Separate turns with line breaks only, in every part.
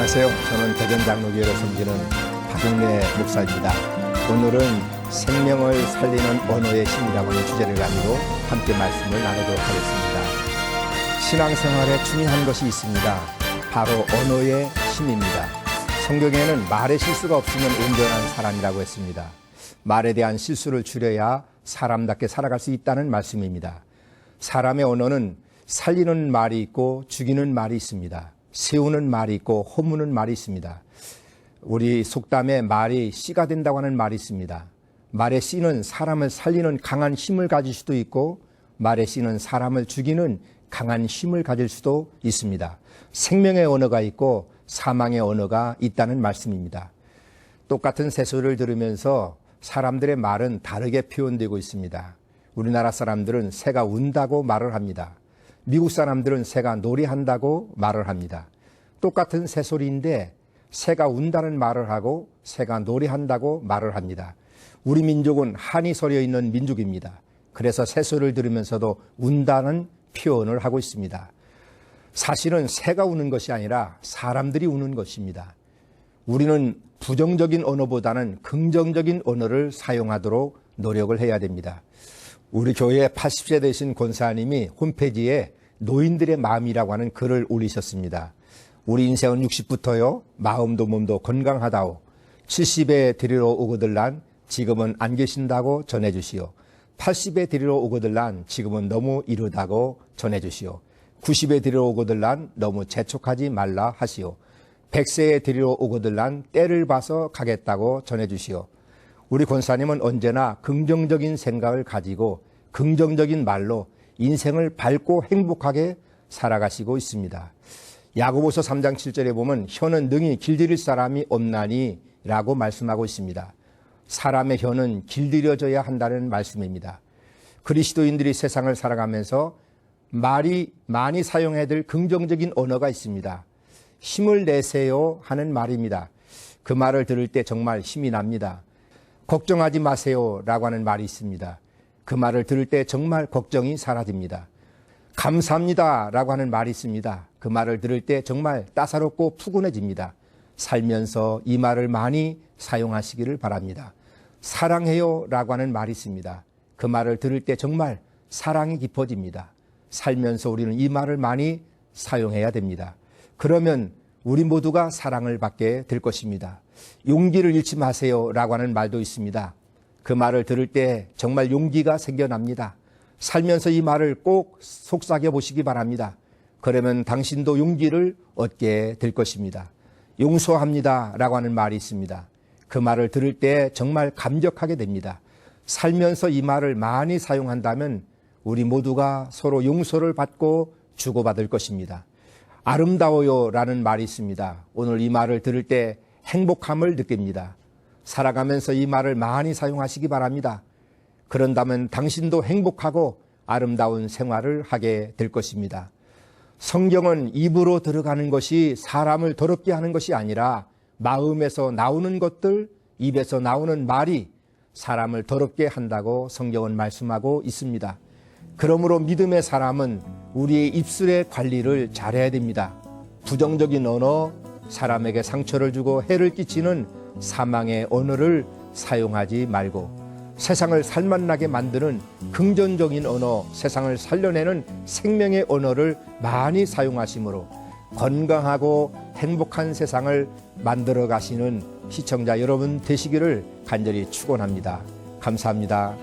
안녕하세요. 저는 대전장로교회로 섬기는 박용래 목사입니다. 오늘은 생명을 살리는 언어의 힘이라고 하는 주제를 가지고 함께 말씀을 나누도록 하겠습니다. 신앙생활에 중요한 것이 있습니다. 바로 언어의 힘입니다. 성경에는 말의 실수가 없으면 온전한 사람이라고 했습니다. 말에 대한 실수를 줄여야 사람답게 살아갈 수 있다는 말씀입니다. 사람의 언어는 살리는 말이 있고 죽이는 말이 있습니다. 세우는 말이 있고 허무는 말이 있습니다. 우리 속담에 말이 씨가 된다고 하는 말이 있습니다. 말의 씨는 사람을 살리는 강한 힘을 가질 수도 있고 말의 씨는 사람을 죽이는 강한 힘을 가질 수도 있습니다. 생명의 언어가 있고 사망의 언어가 있다는 말씀입니다. 똑같은 새소리를 들으면서 사람들의 말은 다르게 표현되고 있습니다. 우리나라 사람들은 새가 운다고 말을 합니다. 미국 사람들은 새가 노래한다고 말을 합니다. 똑같은 새소리인데 새가 운다는 말을 하고 새가 노래한다고 말을 합니다. 우리 민족은 한이 서려 있는 민족입니다. 그래서 새소리를 들으면서도 운다는 표현을 하고 있습니다. 사실은 새가 우는 것이 아니라 사람들이 우는 것입니다. 우리는 부정적인 언어보다는 긍정적인 언어를 사용하도록 노력을 해야 됩니다. 우리 교회 80세 되신 권사님이 홈페이지에 노인들의 마음이라고 하는 글을 올리셨습니다. 우리 인생은 60부터요 마음도 몸도 건강하다오. 70에 데리러 오거들 난 지금은 안 계신다고 전해주시오. 80에 데리러 오거들 난 지금은 너무 이르다고 전해주시오. 90에 데리러 오거들 난 너무 재촉하지 말라 하시오. 100세에 데리러 오거들 난 때를 봐서 가겠다고 전해주시오. 우리 권사님은 언제나 긍정적인 생각을 가지고 긍정적인 말로 인생을 밝고 행복하게 살아가시고 있습니다. 야고보서 3장 7절에 보면 혀는 능히 길들일 사람이 없나니 라고 말씀하고 있습니다. 사람의 혀는 길들여져야 한다는 말씀입니다. 그리스도인들이 세상을 살아가면서 말이 많이 사용해야 될 긍정적인 언어가 있습니다. 힘을 내세요 하는 말입니다. 그 말을 들을 때 정말 힘이 납니다. 걱정하지 마세요 라고 하는 말이 있습니다. 그 말을 들을 때 정말 걱정이 사라집니다. 감사합니다 라고 하는 말이 있습니다. 그 말을 들을 때 정말 따사롭고 푸근해집니다. 살면서 이 말을 많이 사용하시기를 바랍니다. 사랑해요 라고 하는 말이 있습니다. 그 말을 들을 때 정말 사랑이 깊어집니다. 살면서 우리는 이 말을 많이 사용해야 됩니다. 그러면 우리 모두가 사랑을 받게 될 것입니다. 용기를 잃지 마세요 라고 하는 말도 있습니다. 그 말을 들을 때 정말 용기가 생겨납니다. 살면서 이 말을 꼭 속삭여 보시기 바랍니다. 그러면 당신도 용기를 얻게 될 것입니다. 용서합니다 라고 하는 말이 있습니다. 그 말을 들을 때 정말 감격하게 됩니다. 살면서 이 말을 많이 사용한다면 우리 모두가 서로 용서를 받고 주고받을 것입니다. 아름다워요 라는 말이 있습니다. 오늘 이 말을 들을 때 행복함을 느낍니다. 살아가면서 이 말을 많이 사용하시기 바랍니다. 그런다면 당신도 행복하고 아름다운 생활을 하게 될 것입니다. 성경은 입으로 들어가는 것이 사람을 더럽게 하는 것이 아니라 마음에서 나오는 것들, 입에서 나오는 말이 사람을 더럽게 한다고 성경은 말씀하고 있습니다. 그러므로 믿음의 사람은 우리의 입술의 관리를 잘해야 됩니다. 부정적인 언어, 사람에게 상처를 주고 해를 끼치는 사망의 언어를 사용하지 말고 세상을 살맛나게 만드는 긍정적인 언어, 세상을 살려내는 생명의 언어를 많이 사용하심으로 건강하고 행복한 세상을 만들어 가시는 시청자 여러분 되시기를 간절히 축원합니다. 감사합니다.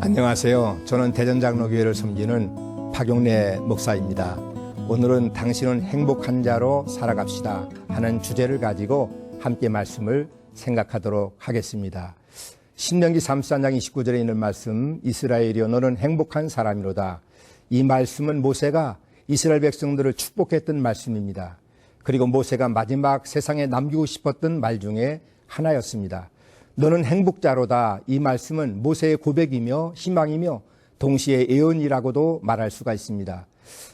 안녕하세요. 저는 대전장로교회를 섬기는 박용래 목사입니다. 오늘은 당신은 행복한 자로 살아갑시다 하는 주제를 가지고 함께 말씀을 생각하도록 하겠습니다. 신명기 34장 29절에 있는 말씀, 이스라엘이여 너는 행복한 사람이로다. 이 말씀은 모세가 이스라엘 백성들을 축복했던 말씀입니다. 그리고 모세가 마지막 세상에 남기고 싶었던 말 중에 하나였습니다. 너는 행복자로다. 이 말씀은 모세의 고백이며 희망이며 동시에 예언이라고도 말할 수가 있습니다.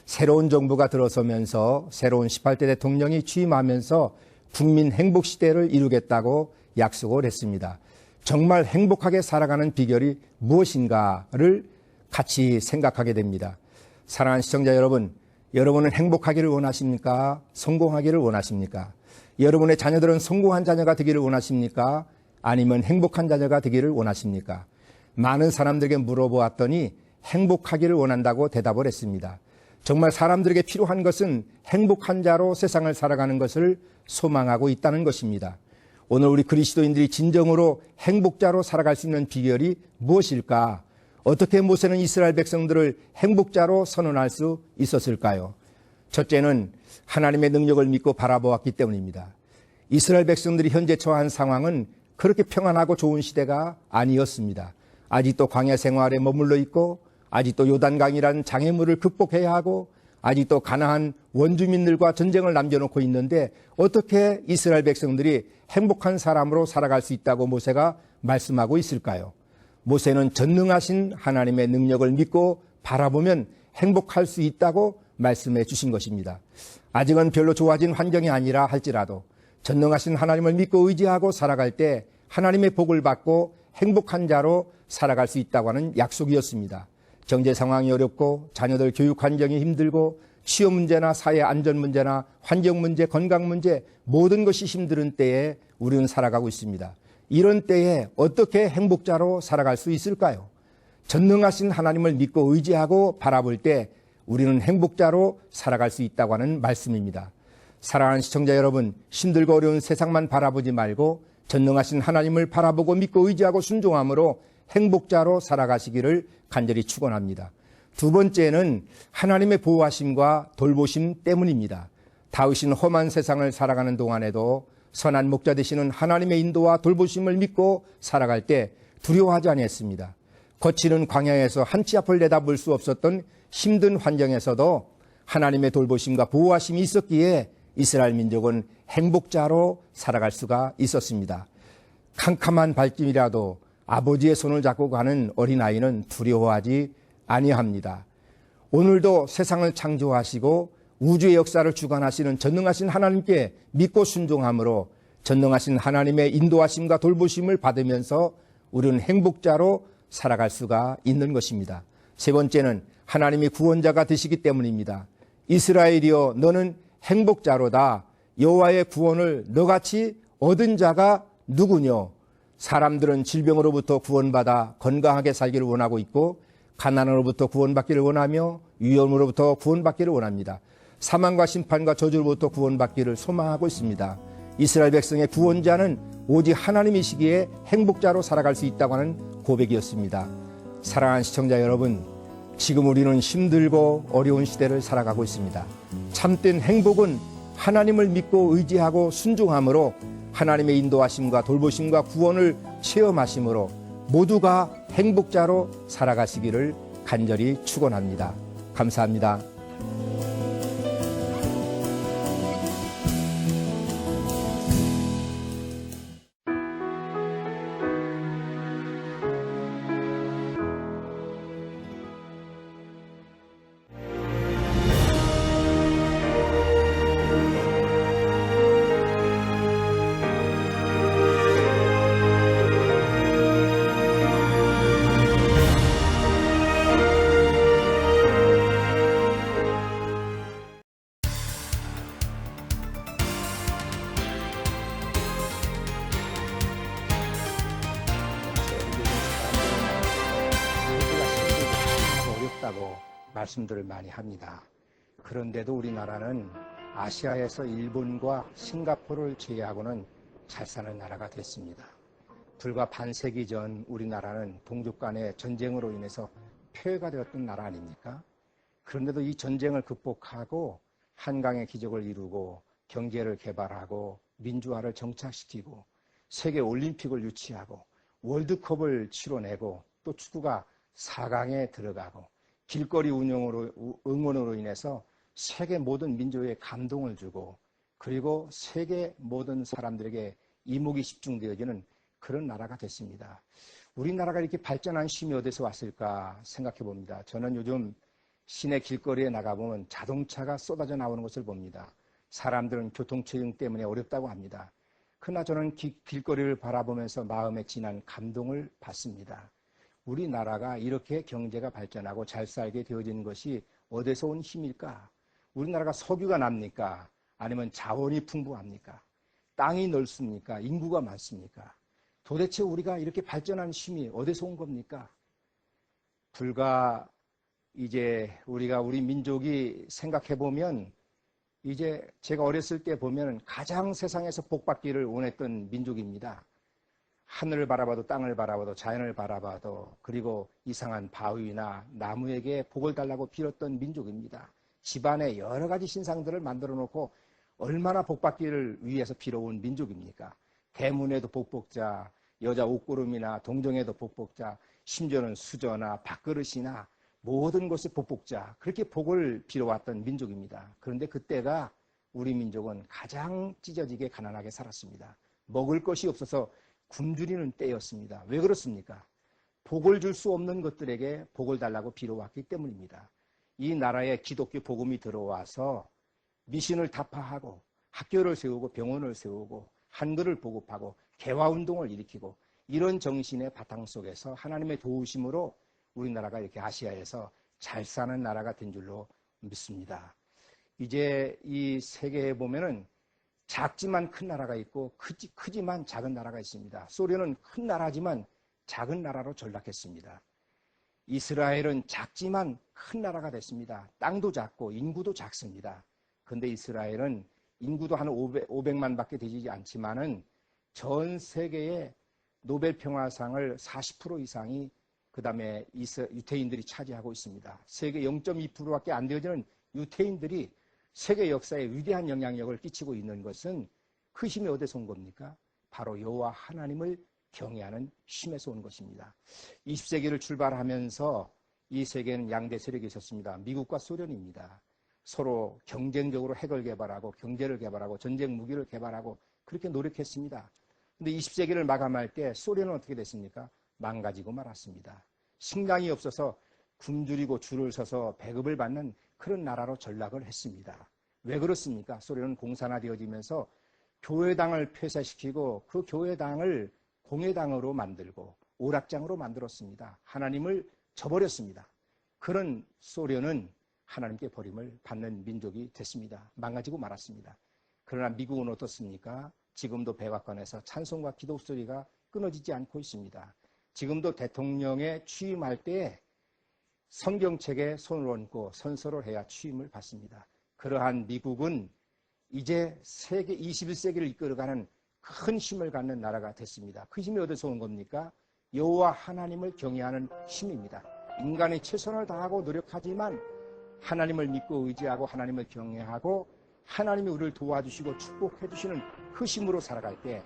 새로운 정부가 들어서면서 새로운 18대 대통령이 취임하면서 국민 행복 시대를 이루겠다고 약속을 했습니다. 정말 행복하게 살아가는 비결이 무엇인가를 같이 생각하게 됩니다. 사랑하는 시청자 여러분, 여러분은 행복하기를 원하십니까? 성공하기를 원하십니까? 여러분의 자녀들은 성공한 자녀가 되기를 원하십니까? 아니면 행복한 자녀가 되기를 원하십니까? 많은 사람들에게 물어보았더니 행복하기를 원한다고 대답을 했습니다. 정말 사람들에게 필요한 것은 행복한 자로 세상을 살아가는 것을 소망하고 있다는 것입니다. 오늘 우리 그리스도인들이 진정으로 행복자로 살아갈 수 있는 비결이 무엇일까? 어떻게 모세는 이스라엘 백성들을 행복자로 선언할 수 있었을까요? 첫째는 하나님의 능력을 믿고 바라보았기 때문입니다. 이스라엘 백성들이 현재 처한 상황은 그렇게 평안하고 좋은 시대가 아니었습니다. 아직도 광야 생활에 머물러 있고, 아직도 요단강이라는 장애물을 극복해야 하고, 아직도 가나안 원주민들과 전쟁을 남겨놓고 있는데 어떻게 이스라엘 백성들이 행복한 사람으로 살아갈 수 있다고 모세가 말씀하고 있을까요? 모세는 전능하신 하나님의 능력을 믿고 바라보면 행복할 수 있다고 말씀해 주신 것입니다. 아직은 별로 좋아진 환경이 아니라 할지라도 전능하신 하나님을 믿고 의지하고 살아갈 때 하나님의 복을 받고 행복한 자로 살아갈 수 있다고 하는 약속이었습니다. 경제 상황이 어렵고 자녀들 교육 환경이 힘들고 취업 문제나 사회 안전 문제나 환경 문제, 건강 문제 모든 것이 힘든 때에 우리는 살아가고 있습니다. 이런 때에 어떻게 행복자로 살아갈 수 있을까요? 전능하신 하나님을 믿고 의지하고 바라볼 때 우리는 행복자로 살아갈 수 있다고 하는 말씀입니다. 사랑하는 시청자 여러분, 힘들고 어려운 세상만 바라보지 말고 전능하신 하나님을 바라보고 믿고 의지하고 순종함으로 행복자로 살아가시기를 간절히 축원합니다. 두 번째는 하나님의 보호하심과 돌보심 때문입니다. 다윗은 험한 세상을 살아가는 동안에도 선한 목자 되시는 하나님의 인도와 돌보심을 믿고 살아갈 때 두려워하지 아니했습니다. 거치는 광야에서 한 치 앞을 내다볼 수 없었던 힘든 환경에서도 하나님의 돌보심과 보호하심이 있었기에 이스라엘 민족은 행복자로 살아갈 수가 있었습니다. 캄캄한 발길이라도 아버지의 손을 잡고 가는 어린아이는 두려워하지 아니합니다. 오늘도 세상을 창조하시고 우주의 역사를 주관하시는 전능하신 하나님께 믿고 순종함으로 전능하신 하나님의 인도하심과 돌보심을 받으면서 우리는 행복자로 살아갈 수가 있는 것입니다. 세 번째는 하나님이 구원자가 되시기 때문입니다. 이스라엘이여 너는 행복자로다. 여호와의 구원을 너같이 얻은 자가 누구뇨? 사람들은 질병으로부터 구원받아 건강하게 살기를 원하고 있고 가난으로부터 구원받기를 원하며 위험으로부터 구원받기를 원합니다. 사망과 심판과 저주로부터 구원받기를 소망하고 있습니다. 이스라엘 백성의 구원자는 오직 하나님이시기에 행복자로 살아갈 수 있다고 하는 고백이었습니다. 사랑하는 시청자 여러분, 지금 우리는 힘들고 어려운 시대를 살아가고 있습니다. 참된 행복은 하나님을 믿고 의지하고 순종함으로 하나님의 인도하심과 돌보심과 구원을 체험하심으로 모두가 행복자로 살아가시기를 간절히 축원합니다. 감사합니다. 어렵다고 말씀들을 많이 합니다. 그런데도 우리나라는 아시아에서 일본과 싱가포르를 제외하고는 잘 사는 나라가 됐습니다. 불과 반세기 전 우리나라는 동족 간의 전쟁으로 인해서 폐허가 되었던 나라 아닙니까? 그런데도 이 전쟁을 극복하고 한강의 기적을 이루고 경제를 개발하고 민주화를 정착시키고 세계 올림픽을 유치하고 월드컵을 치러내고 또 축구가 4강에 들어가고 길거리 응원으로 인해서 세계 모든 민족에 감동을 주고 그리고 세계 모든 사람들에게 이목이 집중되어지는 그런 나라가 됐습니다. 우리나라가 이렇게 발전한 힘이 어디서 왔을까 생각해 봅니다. 저는 요즘 시내 길거리에 나가보면 자동차가 쏟아져 나오는 것을 봅니다. 사람들은 교통체증 때문에 어렵다고 합니다. 그러나 저는 길거리를 바라보면서 마음에 진한 감동을 받습니다. 우리나라가 이렇게 경제가 발전하고 잘 살게 되어진 것이 어디서 온 힘일까? 우리나라가 석유가 납니까? 아니면 자원이 풍부합니까? 땅이 넓습니까? 인구가 많습니까? 도대체 우리가 이렇게 발전한 힘이 어디서 온 겁니까? 불과 이제 우리 민족이 생각해 보면 이제 제가 어렸을 때 보면 가장 세상에서 복받기를 원했던 민족입니다. 하늘을 바라봐도 땅을 바라봐도 자연을 바라봐도 그리고 이상한 바위나 나무에게 복을 달라고 빌었던 민족입니다. 집안에 여러 가지 신상들을 만들어 놓고 얼마나 복받기를 위해서 빌어온 민족입니까? 대문에도 복복자, 여자 옷구름이나 동정에도 복복자, 심지어는 수저나 밥그릇이나 모든 것에 복복자, 그렇게 복을 빌어왔던 민족입니다. 그런데 그때가 우리 민족은 가장 찢어지게 가난하게 살았습니다. 먹을 것이 없어서 굶주리는 때였습니다. 왜 그렇습니까? 복을 줄 수 없는 것들에게 복을 달라고 빌어왔기 때문입니다. 이 나라에 기독교 복음이 들어와서 미신을 타파하고 학교를 세우고 병원을 세우고 한글을 보급하고 개화운동을 일으키고 이런 정신의 바탕 속에서 하나님의 도우심으로 우리나라가 이렇게 아시아에서 잘 사는 나라가 된 줄로 믿습니다. 이제 이 세계에 보면은 작지만 큰 나라가 있고 크지만 작은 나라가 있습니다. 소련은 큰 나라지만 작은 나라로 전락했습니다. 이스라엘은 작지만 큰 나라가 됐습니다. 땅도 작고 인구도 작습니다. 그런데 이스라엘은 인구도 한 500만밖에 되지 않지만은 전 세계의 노벨 평화상을 40% 이상이 그 다음에 유태인들이 차지하고 있습니다. 세계 0.2%밖에 안 되어지는 유태인들이 세계 역사에 위대한 영향력을 끼치고 있는 것은 그 힘이 어디서 온 겁니까? 바로 여호와 하나님을 경외하는 힘에서 온 것입니다. 20세기를 출발하면서 이 세계는 양대 세력이 있었습니다. 미국과 소련입니다. 서로 경쟁적으로 핵을 개발하고 경제를 개발하고 전쟁 무기를 개발하고 그렇게 노력했습니다. 그런데 20세기를 마감할 때 소련은 어떻게 됐습니까? 망가지고 말았습니다. 식량이 없어서 굶주리고 줄을 서서 배급을 받는 그런 나라로 전락을 했습니다. 왜 그렇습니까? 소련은 공산화되어지면서 교회당을 폐쇄시키고 그 교회당을 공회당으로 만들고 오락장으로 만들었습니다. 하나님을 저버렸습니다. 그런 소련은 하나님께 버림을 받는 민족이 됐습니다. 망가지고 말았습니다. 그러나 미국은 어떻습니까? 지금도 백악관에서 찬송과 기도 소리가 끊어지지 않고 있습니다. 지금도 대통령에 취임할 때 성경책에 손을 얹고 선서를 해야 취임을 받습니다. 그러한 미국은 이제 세계 21세기를 이끌어가는 큰 힘을 갖는 나라가 됐습니다. 그 힘이 어디서 온 겁니까? 여호와 하나님을 경외하는 힘입니다. 인간이 최선을 다하고 노력하지만 하나님을 믿고 의지하고 하나님을 경외하고 하나님이 우리를 도와주시고 축복해 주시는 그 힘으로 살아갈 때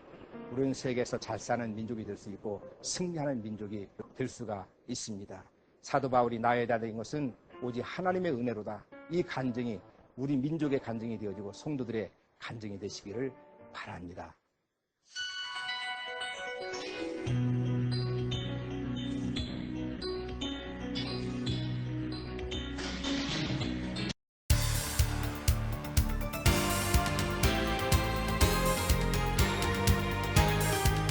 우리는 세계에서 잘 사는 민족이 될 수 있고 승리하는 민족이 될 수가 있습니다. 사도 바울이 나에 대한 것은 오직 하나님의 은혜로다. 이 간증이 우리 민족의 간증이 되어지고 성도들의 간증이 되시기를 바랍니다.